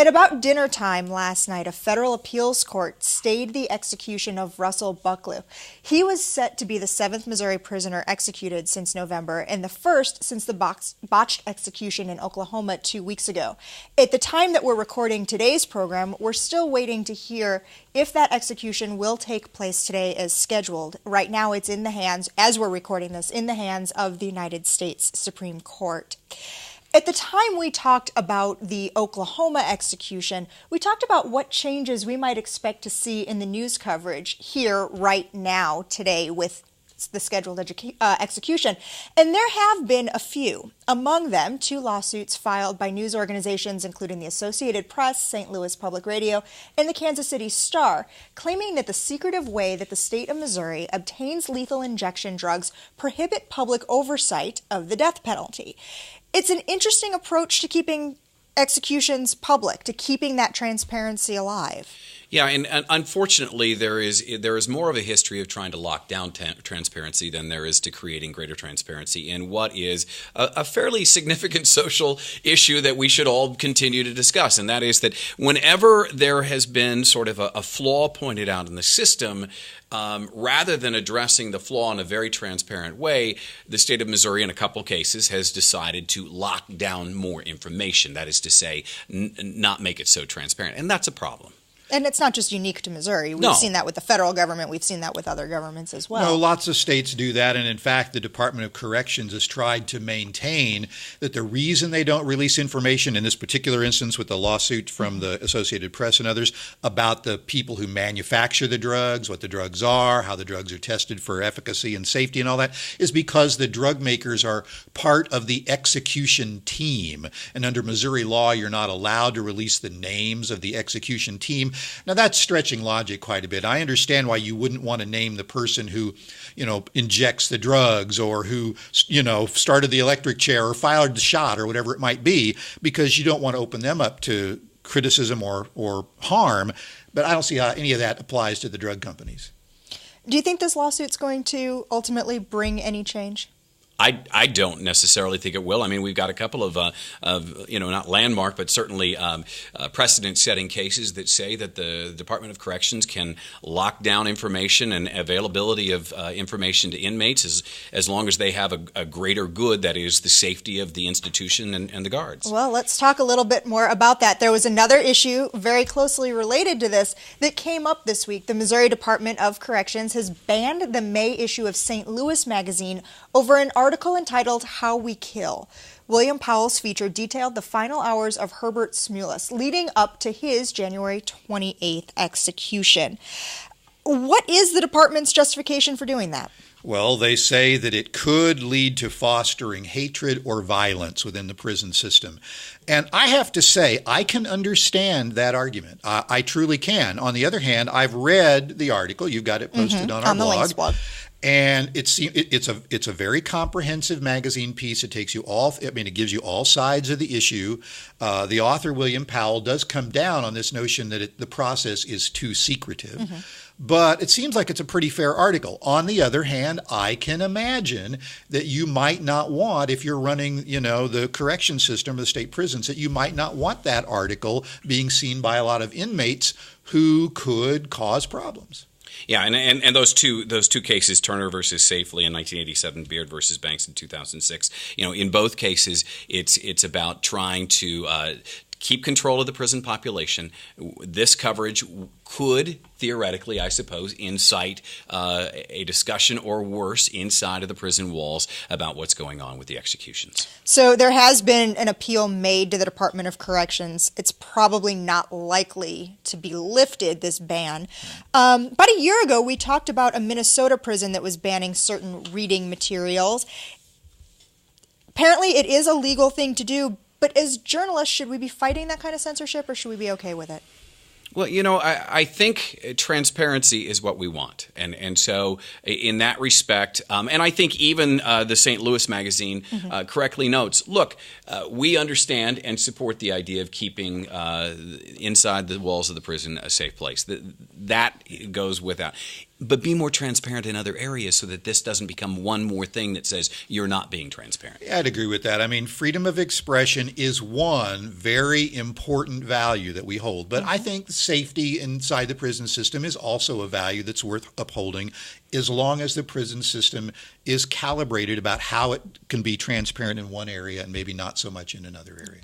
At about dinner time last night, a federal appeals court stayed the execution of Russell Bucklew. He was set to be the 7th Missouri prisoner executed since November and the first since the botched execution in Oklahoma 2 weeks ago. At the time that we're recording today's program, we're still waiting to hear if that execution will take place today as scheduled. Right now, it's in the hands, as we're recording this, in the hands of the United States Supreme Court. At the time we talked about the Oklahoma execution, we talked about what changes we might expect to see in the news coverage here right now today with the scheduled execution. And there have been a few. Among them, 2 lawsuits filed by news organizations including the Associated Press, St. Louis Public Radio, and the Kansas City Star, claiming that the secretive way that the state of Missouri obtains lethal injection drugs prohibit public oversight of the death penalty. It's an interesting approach to keeping executions public, to keeping that transparency alive. Yeah, and unfortunately, there is more of a history of trying to lock down transparency than there is to creating greater transparency in what is a fairly significant social issue that we should all continue to discuss, and that is that whenever there has been sort of a flaw pointed out in the system, rather than addressing the flaw in a very transparent way, the state of Missouri in a couple cases has decided to lock down more information, that is to say, not make it so transparent, and that's a problem. And it's not just unique to Missouri. We've seen that with the federal government. We've seen that with other governments as well. No, lots of states do that. And in fact, the Department of Corrections has tried to maintain that the reason they don't release information, in this particular instance with the lawsuit from the Associated Press and others, about the people who manufacture the drugs, what the drugs are, how the drugs are tested for efficacy and safety and all that, is because the drug makers are part of the execution team. And under Missouri law, you're not allowed to release the names of the execution team. Now, that's stretching logic quite a bit. I understand why you wouldn't want to name the person who, injects the drugs or who, started the electric chair or fired the shot or whatever it might be, because you don't want to open them up to criticism or harm. But I don't see how any of that applies to the drug companies. Do you think this lawsuit's going to ultimately bring any change? I don't necessarily think it will. I mean, we've got a couple of not landmark, but certainly precedent-setting cases that say that the Department of Corrections can lock down information and availability of information to inmates as long as they have a greater good, that is the safety of the institution and the guards. Well, let's talk a little bit more about that. There was another issue very closely related to this that came up this week. The Missouri Department of Corrections has banned the May issue of St. Louis Magazine over an article entitled How We Kill. William Powell's feature detailed the final hours of Herbert Smulis leading up to his January 28th execution. What is the department's justification for doing that? Well, they say that it could lead to fostering hatred or violence within the prison system. And I have to say, I can understand that argument. I truly can. On the other hand, I've read the article. You've got it posted on our the Links blog. And it's a very comprehensive magazine piece. It takes you all. It gives you all sides of the issue. The author, William Powell, does come down on this notion that the process is too secretive. But it seems like it's a pretty fair article. On the other hand, I can imagine that you might not want, if you're running, the correction system of the state prisons, that you might not want that article being seen by a lot of inmates who could cause problems. Yeah, and those two cases, Turner versus Safely in 1987, Beard versus Banks in 2006. In both cases, it's about trying to keep control of the prison population. This coverage could theoretically, I suppose, incite a discussion or worse inside of the prison walls about what's going on with the executions. So there has been an appeal made to the Department of Corrections. It's probably not likely to be lifted, this ban. About a year ago, we talked about a Minnesota prison that was banning certain reading materials. Apparently, it is a legal thing to do, but as journalists, should we be fighting that kind of censorship, or should we be okay with it? Well, I think transparency is what we want. And so in that respect, and I think even the St. Louis Magazine correctly notes, look, we understand and support the idea of keeping inside the walls of the prison a safe place. That goes without. but be more transparent in other areas so that this doesn't become one more thing that says you're not being transparent. Yeah, I'd agree with that. I mean, freedom of expression is one very important value that we hold. But I think safety inside the prison system is also a value that's worth upholding, as long as the prison system is calibrated about how it can be transparent in one area and maybe not so much in another area.